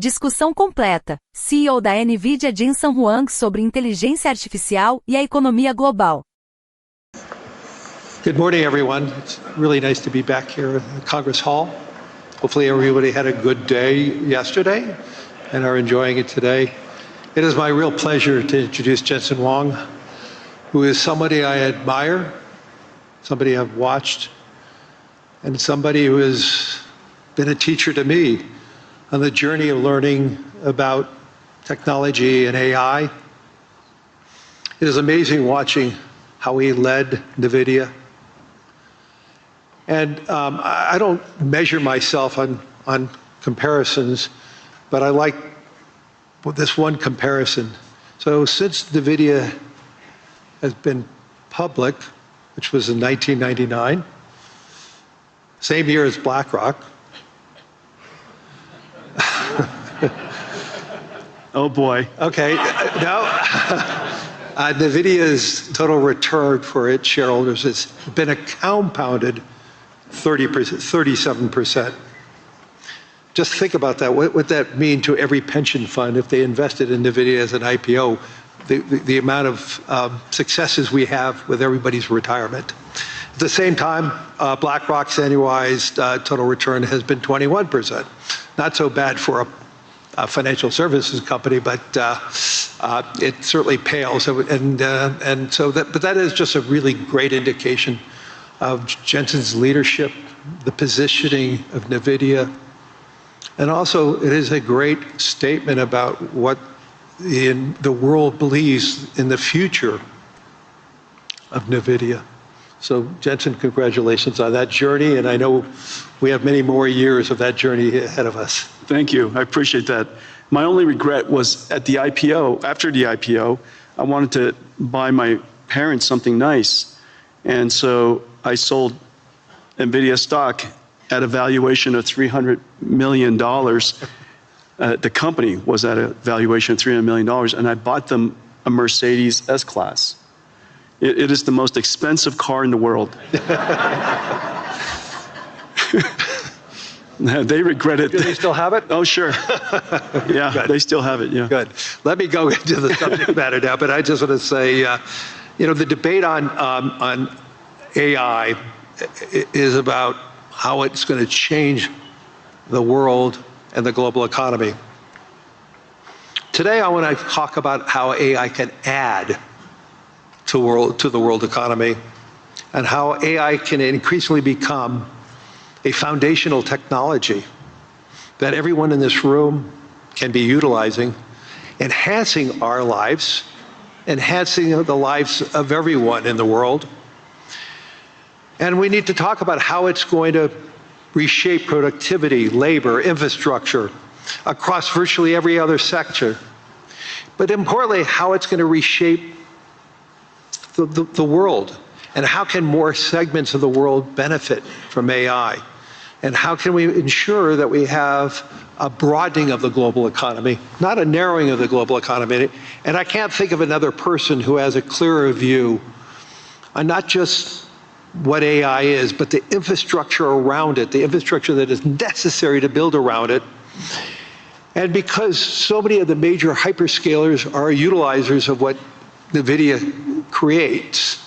Discussão Completa, CEO da Nvidia Jensen Huang sobre inteligência artificial e a economia global. Good morning, everyone. It's really nice to be back here at the Congress Hall. Hopefully everybody had a good day yesterday and are enjoying it today. It is my real pleasure to introduce Jensen Huang, who is somebody I admire, somebody I've watched, and somebody who has been a teacher to me on the journey of learning about technology and AI. It is amazing watching how he led Nvidia. And I don't measure myself on comparisons, but I like this one comparison. So since Nvidia has been public, which was in 1999, same year as BlackRock. Oh boy. Okay, now Nvidia's total return for its shareholders has been a compounded 37%. Just think about that. What would that mean to every pension fund if they invested in Nvidia as an IPO? The amount of successes we have with everybody's retirement. At the same time, BlackRock's annualized total return has been 21%. Not so bad for a financial services company, but it certainly pales. But that is just a really great indication of Jensen's leadership, the positioning of Nvidia, and also it is a great statement about what the world believes in the future of Nvidia. So Jensen, congratulations on that journey, and I know we have many more years of that journey ahead of us. Thank you, I appreciate that. My only regret was at the IPO, after the IPO, I wanted to buy my parents something nice. And so I sold Nvidia stock at a valuation of $300 million. The company was at a valuation of $300 million, and I bought them a Mercedes S-Class. It is the most expensive car in the world. They regret it. Do they still have it? Oh, sure. Yeah, Good. They still have it, yeah. Good. Let me go into the subject matter now, but I just want to say, the debate on AI is about how it's going to change the world and the global economy. Today, I want to talk about how AI can add to the world economy and how AI can increasingly become a foundational technology that everyone in this room can be utilizing, enhancing our lives, enhancing the lives of everyone in the world. And we need to talk about how it's going to reshape productivity, labor, infrastructure across virtually every other sector. But importantly, how it's going to reshape the world, and how can more segments of the world benefit from AI? And how can we ensure that we have a broadening of the global economy, not a narrowing of the global economy? And I can't think of another person who has a clearer view on not just what AI is, but the infrastructure around it, the infrastructure that is necessary to build around it. And because so many of the major hyperscalers are utilizers of what Nvidia creates,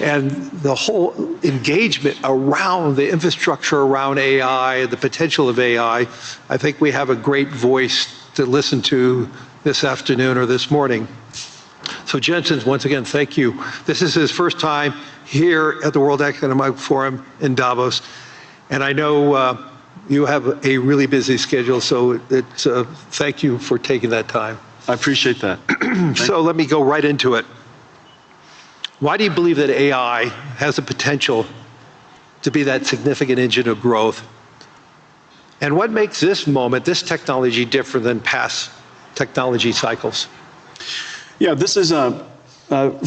and the whole engagement around the infrastructure around AI, the potential of AI, I think we have a great voice to listen to this afternoon or this morning. So Jensen, once again, thank you. This is his first time here at the World Economic Forum in Davos, and I know you have a really busy schedule, so thank you for taking that time. I appreciate that. So let me go right into it. Why do you believe that AI has the potential to be that significant engine of growth? And what makes this moment, this technology, different than past technology cycles? Yeah, this is,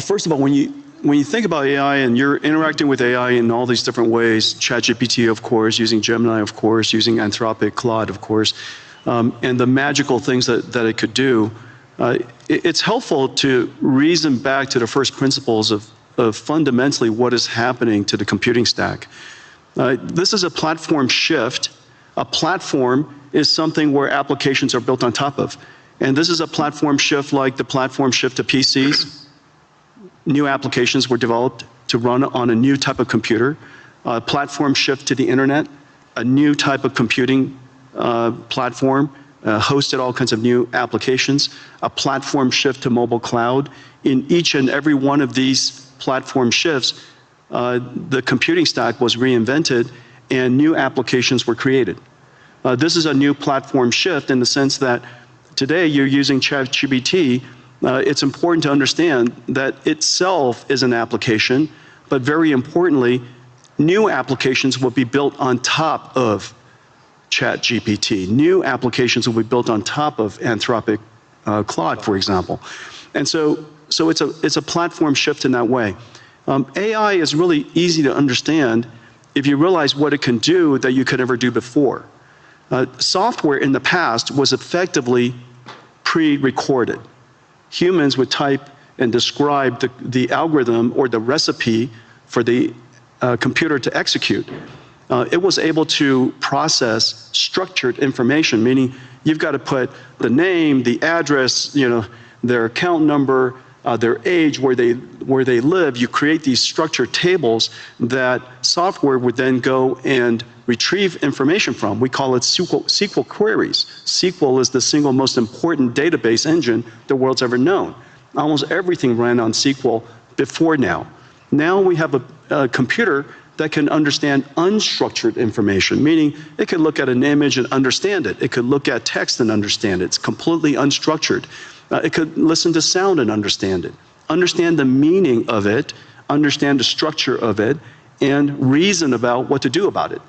first of all, when you think about AI and you're interacting with AI in all these different ways, ChatGPT, of course, using Gemini, of course, using Anthropic, Claude, of course, and the magical things that it could do, it's helpful to reason back to the first principles of fundamentally what is happening to the computing stack. This is a platform shift. A platform is something where applications are built on top of. And this is a platform shift like the platform shift to PCs. New applications were developed to run on a new type of computer. Platform shift to the internet, a new type of computing platform, hosted all kinds of new applications. A platform shift to mobile cloud. In each and every one of these platform shifts, the computing stack was reinvented and new applications were created. This is a new platform shift in the sense that today you're using ChatGPT. It's important to understand that itself is an application, but very importantly, new applications will be built on top of ChatGPT. New applications will be built on top of Anthropic Claude, for example. And so it's a platform shift in that way. AI is really easy to understand if you realize what it can do that you could never do before. Software in the past was effectively pre-recorded. Humans would type and describe the algorithm or the recipe for the computer to execute. It was able to process structured information, meaning you've got to put the name, the address, their account number, their age, where they live. You create these structured tables that software would then go and retrieve information from. We call it SQL queries. SQL is the single most important database engine the world's ever known. Almost everything ran on SQL before now. Now we have a computer that can understand unstructured information, meaning it can look at an image and understand it. It could look at text and understand it. It's completely unstructured. It could listen to sound and understand it, understand the meaning of it, understand the structure of it, and reason about what to do about it.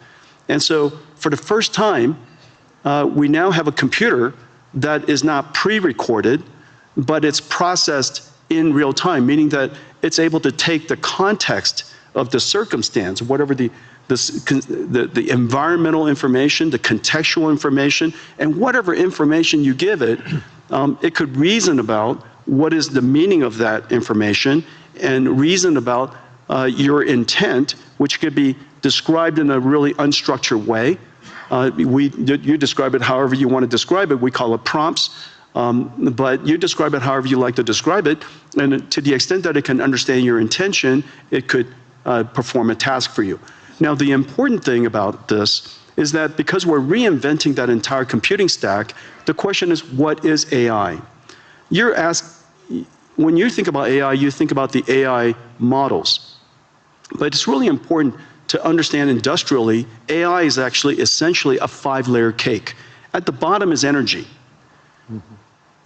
And so for the first time, we now have a computer that is not pre-recorded, but it's processed in real time, meaning that it's able to take the context of the circumstance, whatever the environmental information, the contextual information, and whatever information you give it, it could reason about what is the meaning of that information and reason about your intent, which could be described in a really unstructured way. You describe it however you want to describe it. We call it prompts. But you describe it however you like to describe it, and to the extent that it can understand your intention, it could perform a task for you. Now, the important thing about this is that because we're reinventing that entire computing stack, the question is, what is AI? You're asked, when you think about AI, you think about the AI models. But it's really important to understand industrially, AI is actually essentially a 5-layer cake. At the bottom is energy.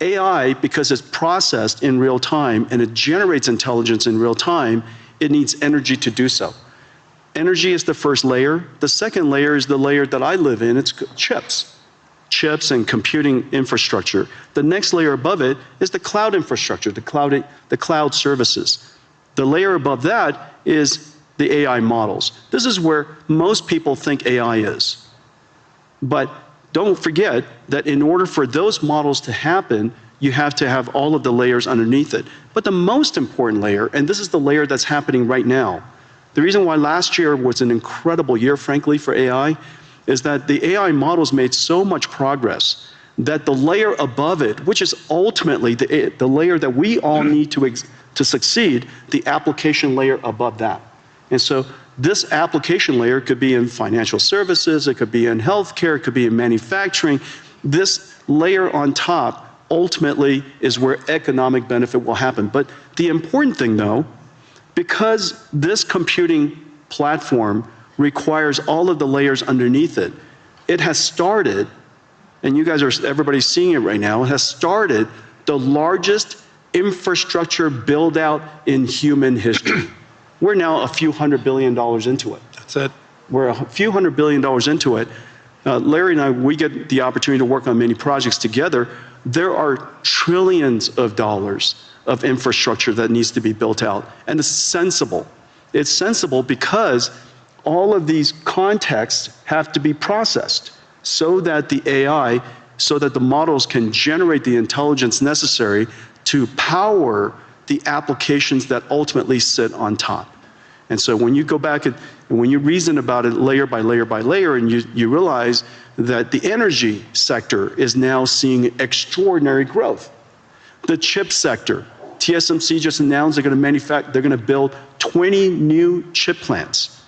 AI, because it's processed in real time and it generates intelligence in real time, it needs energy to do so. Energy is the first layer. The second layer is the layer that I live in. It's chips and computing infrastructure. The next layer above it is the cloud infrastructure, the cloud services. The layer above that is the AI models. This is where most people think AI is. But don't forget that in order for those models to happen, you have to have all of the layers underneath it. But the most important layer, and this is the layer that's happening right now, the reason why last year was an incredible year, frankly, for AI, is that the AI models made so much progress that the layer above it, which is ultimately the layer that we all need to succeed, the application layer above that. And so this application layer could be in financial services, it could be in healthcare, it could be in manufacturing. This layer on top ultimately is where economic benefit will happen. But the important thing, though, because this computing platform requires all of the layers underneath it, it has started, and everybody's seeing it right now, it has started the largest infrastructure build out in human history. We're now a few $100 billion into it. That's it. We're a few $100 billion into it. Larry and I, we get the opportunity to work on many projects together. There are trillions of dollars of infrastructure that needs to be built out. And it's sensible. It's sensible because all of these contexts have to be processed so that the AI, so that the models can generate the intelligence necessary to power the applications that ultimately sit on top. And so when you go back And when you reason about it layer by layer by layer, and you realize that the energy sector is now seeing extraordinary growth. The chip sector, TSMC just announced they're going to build 20 new chip plants.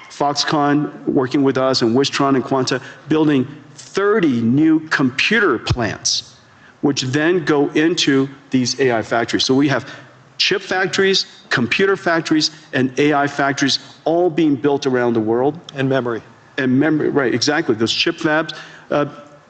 Foxconn working with us, and Wistron and Quanta building 30 new computer plants, which then go into these AI factories. So we have chip factories, computer factories, and AI factories all being built around the world. And memory. And memory, right, exactly. Those chip fabs.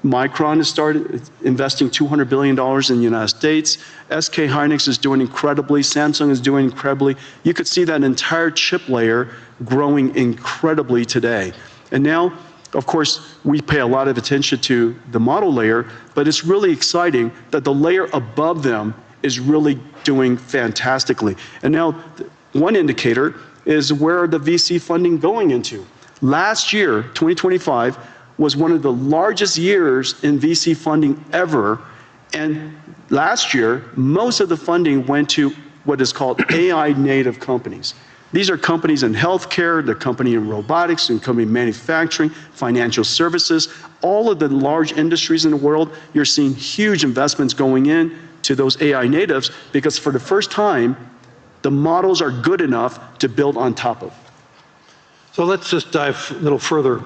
Micron has started investing $200 billion in the United States. SK Hynix is doing incredibly. Samsung is doing incredibly. You could see that entire chip layer growing incredibly today. And now, of course, we pay a lot of attention to the model layer, but it's really exciting that the layer above them is really doing fantastically. And now, one indicator is where the VC funding going into. Last year, 2025, was one of the largest years in VC funding ever. And last year, most of the funding went to what is called AI native companies. These are companies in healthcare, they're companies in robotics, and company in manufacturing, financial services. All of the large industries in the world, you're seeing huge investments going in to those AI natives, because for the first time, the models are good enough to build on top of. So let's just dive a little further.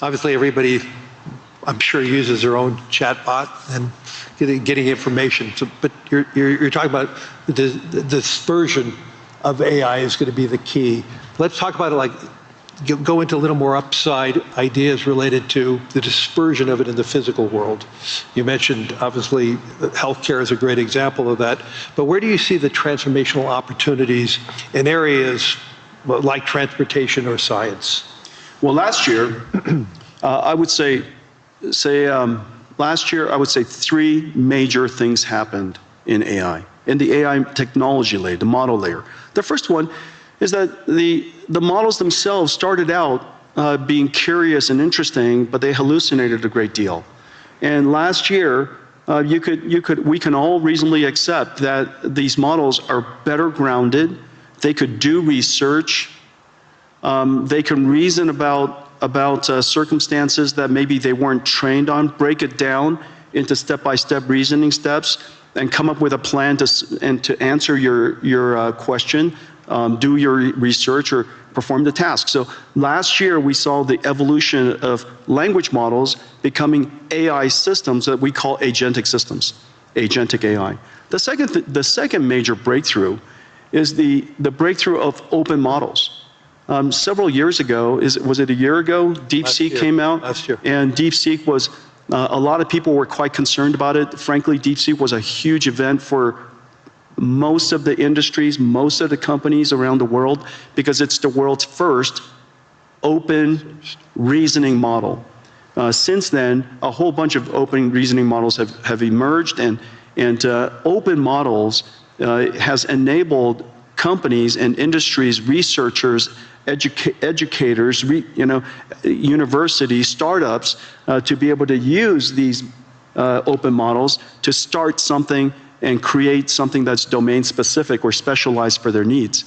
Obviously, everybody, I'm sure, uses their own chatbot and getting information. So, but you're talking about this version of AI is going to be the key. Let's talk about it, like, go into a little more upside ideas related to the dispersion of it in the physical world. You mentioned, obviously, healthcare is a great example of that. But where do you see the transformational opportunities in areas like transportation or science? Well, last year, I would say last year, I would say 3 major things happened in AI, in the AI technology layer, the model layer. The first one is that the models themselves started out being curious and interesting, but they hallucinated a great deal. And last year, we can all reasonably accept that these models are better grounded. They could do research. They can reason about circumstances that maybe they weren't trained on, break it down into step-by-step reasoning steps, and come up with a plan to answer your question, do your research, or perform the task. So last year we saw the evolution of language models becoming AI systems that we call agentic systems, agentic AI. The second major breakthrough is the breakthrough of open models. Several years ago, was it a year ago? DeepSeek came out. Last year. And DeepSeek was, a lot of people were quite concerned about it. Frankly, DeepSeek was a huge event for most of the industries, most of the companies around the world, because it's the world's first open reasoning model. Since then, a whole bunch of open reasoning models have emerged, and open models has enabled companies and industries, researchers, educators, universities, startups, to be able to use these open models to start something and create something that's domain specific or specialized for their needs.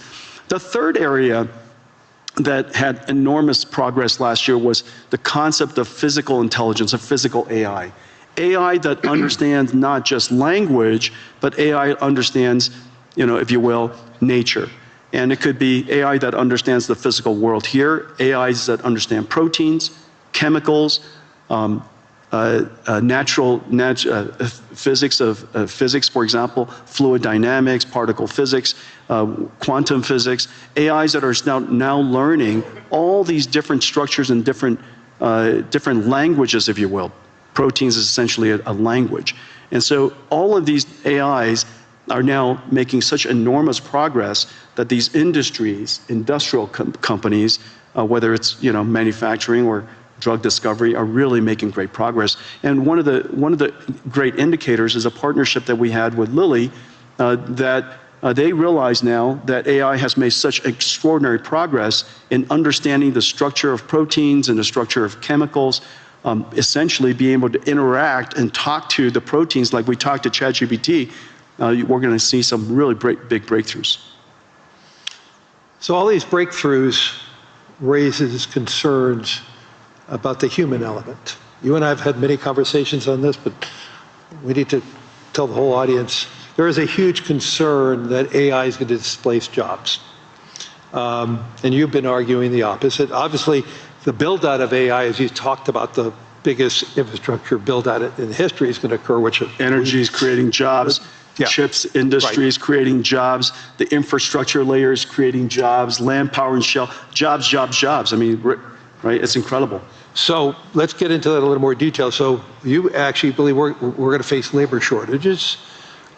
The third area that had enormous progress last year was the concept of physical intelligence, of physical AI. AI that understands not just language, but AI understands, if you will, nature. And it could be AI that understands the physical world here, AIs that understand proteins, chemicals, natural physics, for example, fluid dynamics, particle physics, quantum physics, AIs that are now learning all these different structures and different languages, if you will. Proteins is essentially a language. And so all of these AIs are now making such enormous progress that these industries, industrial companies, whether it's manufacturing or drug discovery, are really making great progress. And one of the great indicators is a partnership that we had with Lilly, that they realize now that AI has made such extraordinary progress in understanding the structure of proteins and the structure of chemicals, essentially being able to interact and talk to the proteins like we talk to ChatGPT. We're going to see some really big breakthroughs. So all these breakthroughs raises concerns about the human element. You and I have had many conversations on this, but we need to tell the whole audience, there is a huge concern that AI is going to displace jobs. And you've been arguing the opposite. Obviously, the build-out of AI, as you talked about, the biggest infrastructure build-out in history is going to occur, which energy is creating jobs. Yeah. Chips industry is creating jobs. The infrastructure layer is creating jobs. Land, power, and shell. Jobs, jobs, jobs. I mean, right? It's incredible. So let's get into that in a little more detail. So you actually believe we're going to face labor shortages.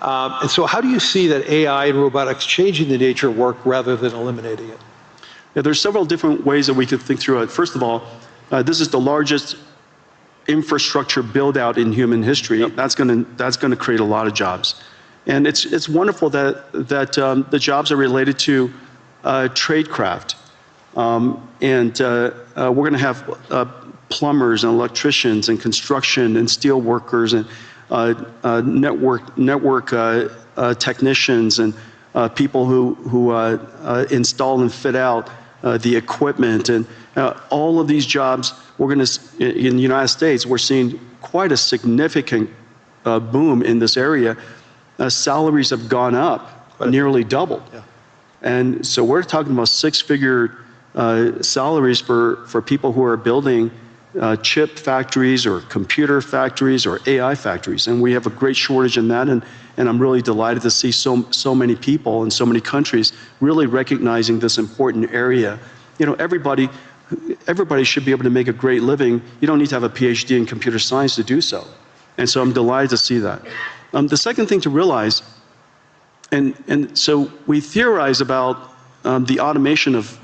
And so how do you see that AI and robotics changing the nature of work rather than eliminating it? Yeah, there's several different ways that we could think through it. First of all, this is the largest infrastructure build out in human history. Yep. That's going to create a lot of jobs. And it's wonderful that the jobs are related to tradecraft. We're going to have plumbers and electricians and construction and steel workers and network technicians and people who install and fit out the equipment, and all of these jobs. We're going to, in the United States, we're seeing quite a significant boom in this area. Salaries have gone up, nearly doubled. Yeah. And so we're talking about six-figure salaries for people who are building chip factories or computer factories or AI factories. And we have a great shortage in that, and I'm really delighted to see so many people in so many countries really recognizing this important area. You know, everybody should be able to make a great living. You don't need to have a PhD in computer science to do so. And so I'm delighted to see that. The second thing to realize, and so we theorize about the automation of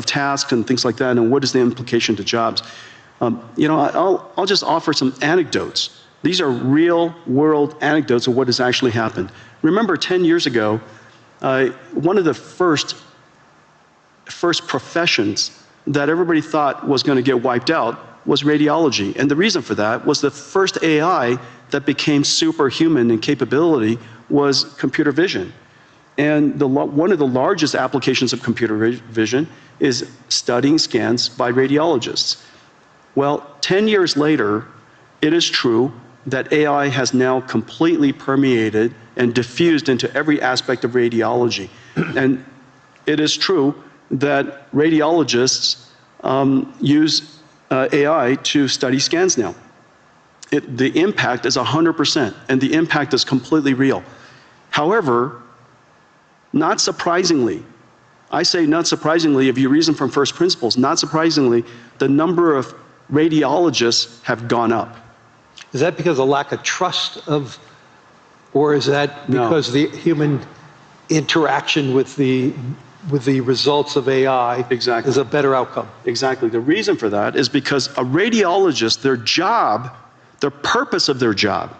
tasks and things like that, and what is the implication to jobs. You know, I'll just offer some anecdotes. These are real world anecdotes of what has actually happened. Remember 10 years ago, one of the first professions that everybody thought was going to get wiped out was radiology. And the reason for that was the first AI that became superhuman in capability was computer vision. And one of the largest applications of computer vision is studying scans by radiologists. Well, 10 years later, it is true that AI has now completely permeated and diffused into every aspect of radiology. And it is true that radiologists use AI to study scans now. The impact is 100%, and the impact is completely real. However, not surprisingly, I say not surprisingly, if you reason from first principles, not surprisingly, the number of radiologists have gone up. Is that because of lack of trust or is that because the human interaction with the results of AI Exactly. is a better outcome? Exactly. The reason for that is because a radiologist, the purpose of their job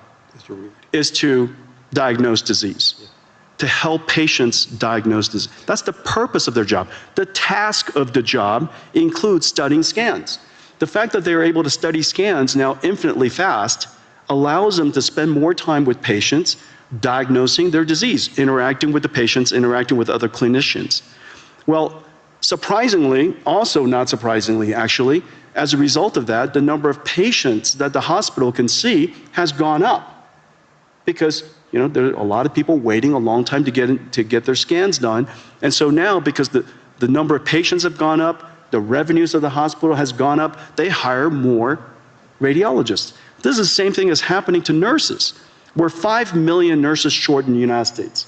is to diagnose disease, to help patients diagnose disease. That's the purpose of their job. The task of the job includes studying scans. The fact that they're able to study scans now infinitely fast allows them to spend more time with patients, diagnosing their disease, interacting with the patients, interacting with other clinicians. Well, surprisingly, also not surprisingly actually, as a result of that, the number of patients that the hospital can see has gone up. Because, you know, there are a lot of people waiting a long time to get their scans done. And so now, because the number of patients have gone up, the revenues of the hospital has gone up, they hire more radiologists. This is the same thing as happening to nurses. We're 5 million nurses short in the United States.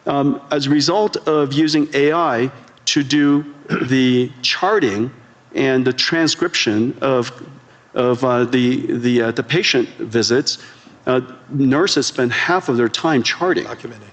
As a result of using AI to do the charting and the transcription of the patient visits, nurses spend half of their time charting. Documenting.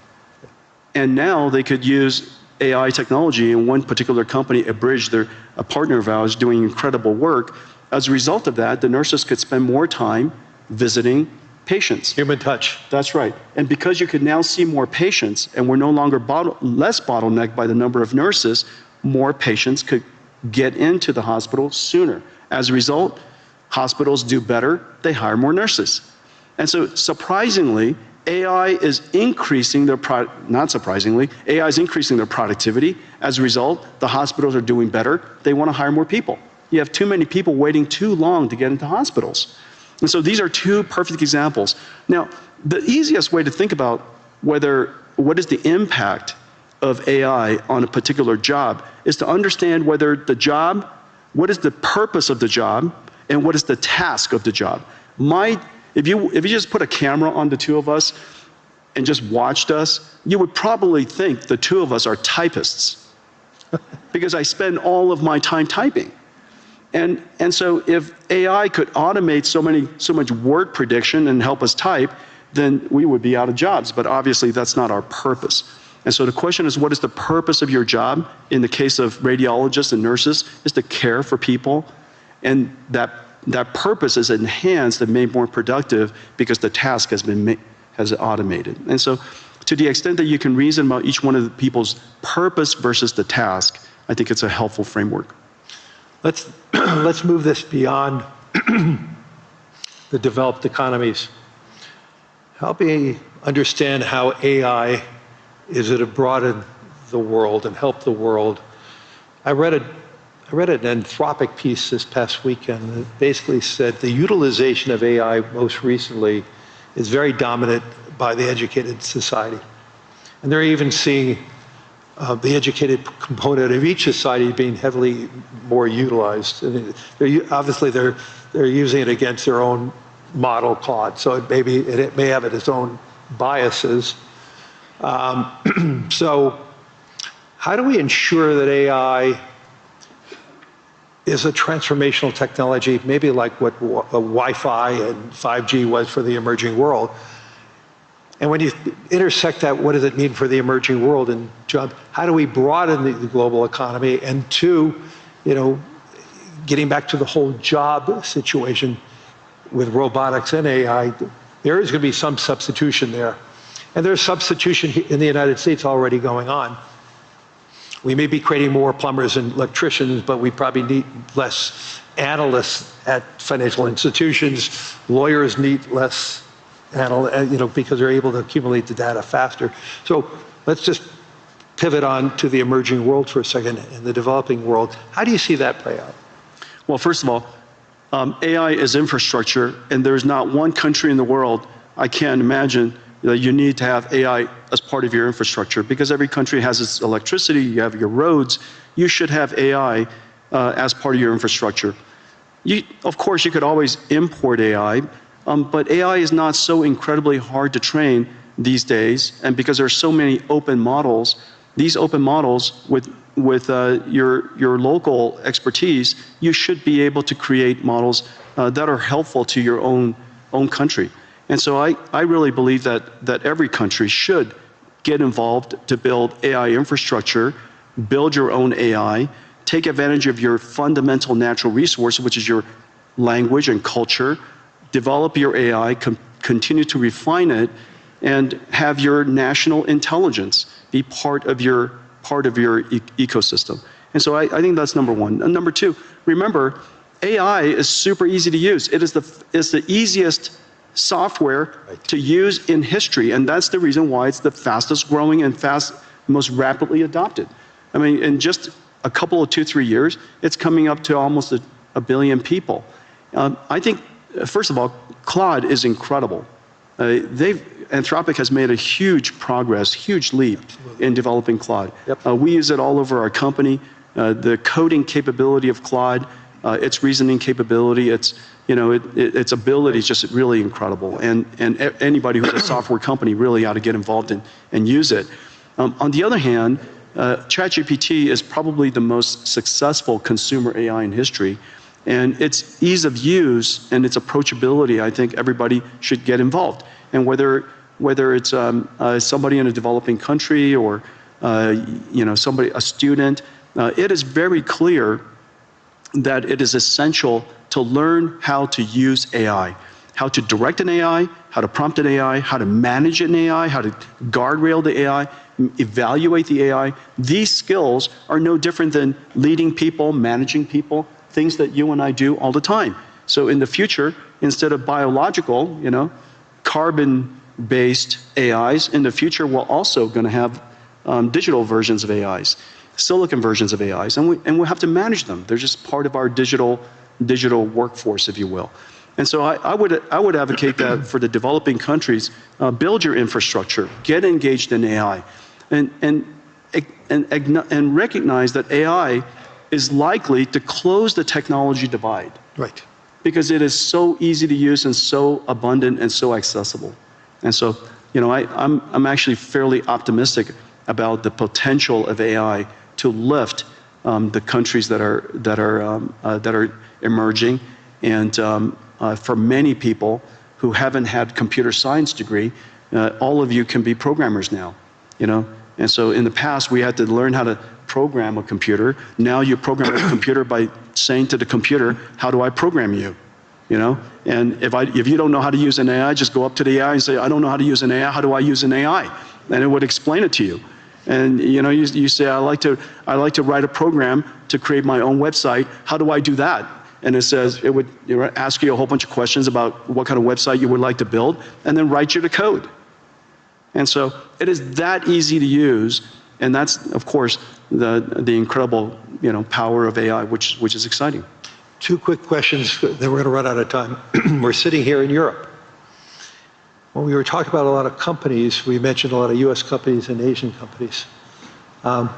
And now they could use AI technology, and one particular company, Abridge, they're a partner of ours doing incredible work. As a result of that, the nurses could spend more time visiting patients. Human touch. That's right. And because you could now see more patients, and we're no longer less bottlenecked by the number of nurses, more patients could get into the hospital sooner. As a result, hospitals do better, they hire more nurses. And so surprisingly, AI is increasing their, not surprisingly, AI is increasing their productivity. As a result, the hospitals are doing better. They want to hire more people. You have too many people waiting too long to get into hospitals. And so these are two perfect examples. Now, the easiest way to think about what is the impact of AI on a particular job is to understand whether the job, what is the purpose of the job, and what is the task of the job. If you just put a camera on the two of us and just watched us, you would probably think the two of us are typists because I spend all of my time typing. And so if AI could automate so much word prediction and help us type, then we would be out of jobs. But obviously that's not our purpose. And so the question is, what is the purpose of your job? In the case of radiologists and nurses, is to care for people. And that purpose is enhanced and made more productive because the task has automated. And so to the extent that you can reason about each one of the people's purpose versus the task, I think it's a helpful framework. Let's move this beyond the developed economies. Help me understand how AI is it to broaden the world and help the world. I read an Anthropic piece this past weekend that basically said the utilization of AI most recently is very dominant by the educated society. And they're even seeing the educated component of each society being heavily more utilized. And obviously they're using it against their own model, Claude, so it may have its own biases. So how do we ensure that AI is a transformational technology, maybe like what Wi-Fi and 5G was for the emerging world? And when you intersect that, what does it mean for the emerging world and job? How do we broaden the global economy? And two, getting back to the whole job situation with robotics and AI, there is going to be some substitution there. And there's substitution in the United States already going on. We may be creating more plumbers and electricians, but we probably need less analysts at financial institutions. Lawyers need less because they're able to accumulate the data faster. So let's just pivot on to the emerging world for a second, in the developing world. How do you see that play out? Well, first of all, AI is infrastructure, and there's not one country in the world, I can't imagine, that you need to have AI as part of your infrastructure, because every country has its electricity, you have your roads, you should have AI as part of your infrastructure. Of course, you could always import AI, but AI is not so incredibly hard to train these days, and because there are so many open models, these open models with your local expertise, you should be able to create models that are helpful to your own country. And so I really believe that every country should get involved to build AI infrastructure, build your own AI, take advantage of your fundamental natural resource, which is your language and culture, develop your AI, continue to refine it, and have your national intelligence be part of your ecosystem. And so I think that's number one. And number two, remember, AI is super easy to use. It's the easiest software to use in history, and that's the reason why it's the fastest growing and most rapidly adopted. I mean, in just a couple of 2-3 years, it's coming up to almost a billion people. I think, first of all, Claude is incredible. Anthropic has made a huge progress, huge leap in developing Claude. Yep. We use it all over our company. The coding capability of Claude, its reasoning capability, its ability is just really incredible. And anybody who's a software company really ought to get involved and use it. On the other hand, ChatGPT is probably the most successful consumer AI in history. And its ease of use and its approachability, I think everybody should get involved. And whether it's somebody in a developing country or a student, it is very clear that it is essential to learn how to use AI, how to direct an AI, how to prompt an AI, how to manage an AI, how to guardrail the AI, evaluate the AI. These skills are no different than leading people, managing people, things that you and I do all the time. So in the future, instead of biological, carbon based AIs. In the future, we're also going to have digital versions of AIs, silicon versions of AIs, and we'll have to manage them. They're just part of our digital workforce, if you will. And so I would advocate that for the developing countries, build your infrastructure, get engaged in AI, and recognize that AI is likely to close the technology divide. Right. Because it is so easy to use and so abundant and so accessible. And so, you know, I'm actually fairly optimistic about the potential of AI to lift the countries that are emerging, and for many people who haven't had computer science degree, all of you can be programmers now, you know. And so in the past we had to learn how to program a computer. Now you program a computer by saying to the computer, "How do I program you?" You know. And if you don't know how to use an AI, just go up to the AI and say, "I don't know how to use an AI. How do I use an AI?" And it would explain it to you. And you know, you say, I like to write a program to create my own website. How do I do that? And it says, it would ask you a whole bunch of questions about what kind of website you would like to build, and then write you the code. And so it is that easy to use, and that's, of course, the incredible, you know, power of AI, which is exciting. Two quick questions, then we're going to run out of time. We're sitting here in Europe. When we were talking about a lot of companies, we mentioned a lot of US companies and Asian companies. Talk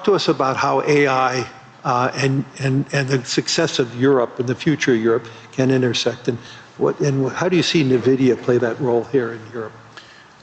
to us about how AI and the success of Europe and the future of Europe can intersect, and how do you see Nvidia play that role here in Europe?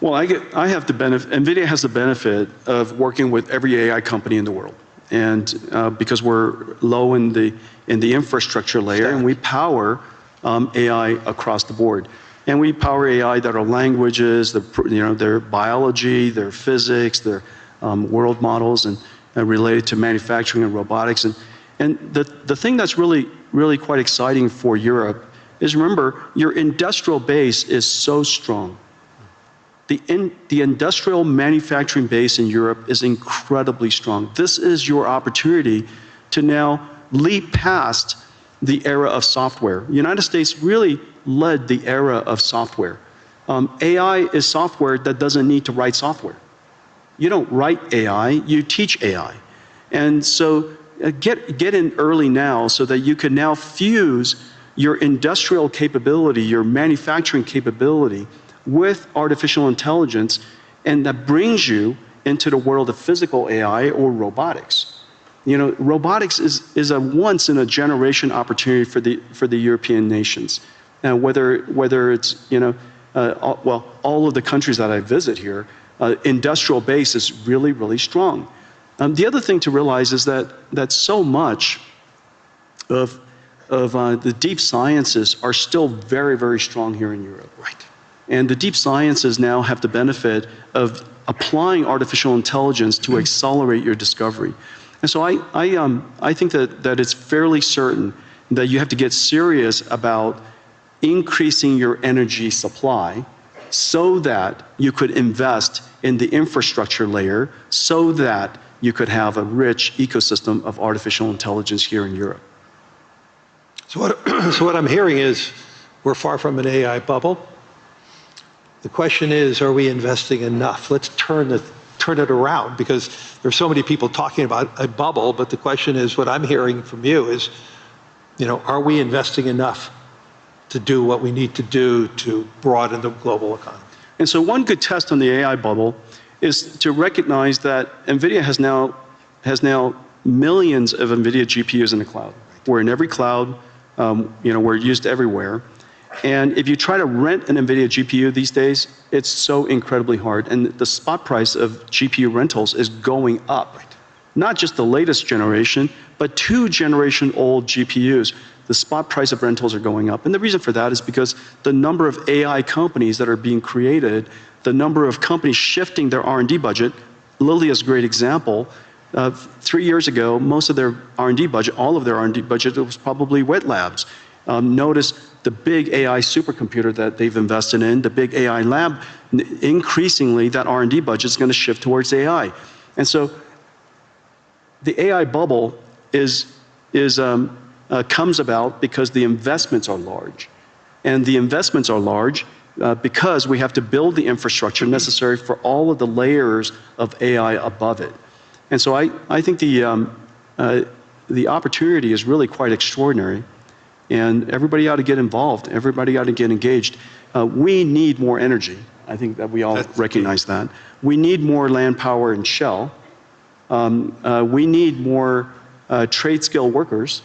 Well, I have the benefit, Nvidia has the benefit of working with every AI company in the world. And because we're low in the infrastructure layer, and we power AI across the board. And we power AI that are languages, their biology, their physics, their world models, and related to manufacturing and robotics. And the thing that's really quite exciting for Europe is, remember, your industrial base is so strong. The industrial manufacturing base in Europe is incredibly strong. This is your opportunity to now leap past the era of software. The United States really led the era of software. AI is software that doesn't need to write software. You don't write AI, you teach AI. And so get in early now so that you can now fuse your industrial capability, your manufacturing capability with artificial intelligence, and that brings you into the world of physical AI or robotics. You know, robotics is a once in a generation opportunity for the European nations. Now, whether it's, you know, all of the countries that I visit here, industrial base is really strong. The other thing to realize is that so much of the deep sciences are still very strong here in Europe. Right. And the deep sciences now have the benefit of applying artificial intelligence to accelerate your discovery. And so I think that it's fairly certain that you have to get serious about increasing your energy supply so that you could invest in the infrastructure layer so that you could have a rich ecosystem of artificial intelligence here in Europe. So what I'm hearing is we're far from an AI bubble. The question is, are we investing enough? Let's turn it around, because there's so many people talking about a bubble, but the question is, what I'm hearing from you is, you know, are we investing enough to do what we need to do to broaden the global economy? And so one good test on the AI bubble is to recognize that Nvidia has now millions of Nvidia GPUs in the cloud. We're in every cloud, you know, we're used everywhere. And if you try to rent an Nvidia GPU these days, it's so incredibly hard. And the spot price of GPU rentals is going up. Not just the latest generation, but 2-generation-old GPUs. The spot price of rentals are going up. And the reason for that is because the number of AI companies that are being created, the number of companies shifting their R&D budget, Lilly is a great example. 3 years ago, most of their R&D budget, all of their R&D budget, was probably wet labs. Notice the big AI supercomputer that they've invested in, the big AI lab, increasingly that R&D budget is going to shift towards AI. And so the AI bubble comes about because the investments are large. And the investments are large because we have to build the infrastructure necessary for all of the layers of AI above it. And so I think the opportunity is really quite extraordinary, and everybody ought to get involved. Everybody ought to get engaged. We need more energy. I think that we all recognize that. We need more land power and shell. We need more trade skill workers.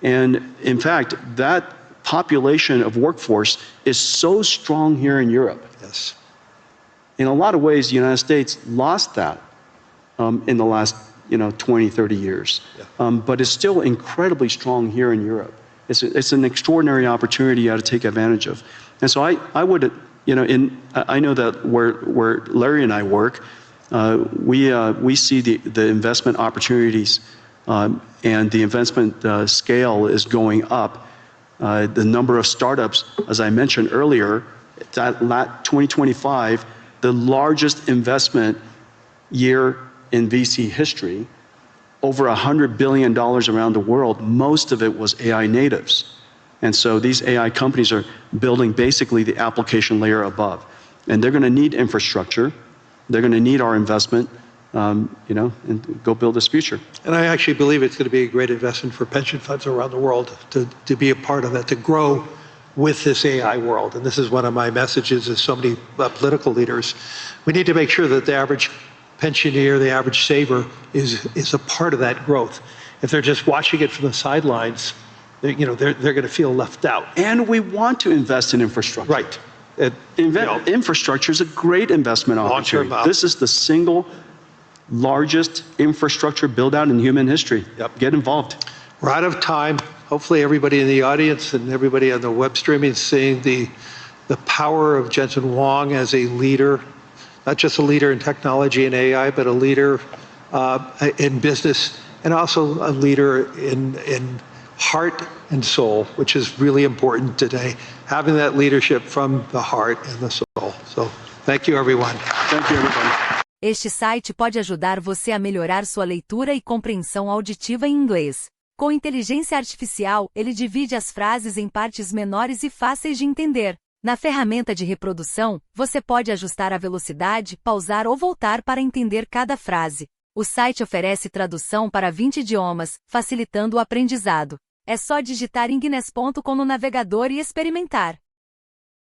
And in fact, that population of workforce is so strong here in Europe. Yes. In a lot of ways, the United States lost that in the last 20, 30 years. Yeah. But it's still incredibly strong here in Europe. It's an extraordinary opportunity you ought to take advantage of. And so I would, I know that where Larry and I work, we see the investment opportunities and the investment scale is going up. The number of startups, as I mentioned earlier, that 2025, the largest investment year in VC history, over $100 billion around the world. Most of it was AI natives. And so these AI companies are building basically the application layer above. And they're going to need infrastructure. They're going to need our investment, and go build this future. And I actually believe it's going to be a great investment for pension funds around the world to be a part of that, to grow with this AI world. And this is one of my messages as so many political leaders. We need to make sure that the average pensioner, the average saver, is a part of that growth. If they're just watching it from the sidelines, they're going to feel left out. And we want to invest in infrastructure. Right. Infrastructure is a great investment opportunity. This is the single largest infrastructure build-out in human history. Yep. Get involved. We're out of time. Hopefully everybody in the audience and everybody on the web streaming is seeing the power of Jensen Huang as a leader, not just a leader in technology and AI, but a leader in business, and also a leader in heart and soul, which is really important today, having that leadership from the heart and the soul. So thank you, everyone. Thank you, everybody. Este site pode ajudar você a melhorar sua leitura e compreensão auditiva em inglês. Com inteligência artificial, ele divide as frases em partes menores e fáceis de entender. Na ferramenta de reprodução, você pode ajustar a velocidade, pausar ou voltar para entender cada frase. O site oferece tradução para 20 idiomas, facilitando o aprendizado. É só digitar inglês.com no navegador e experimentar.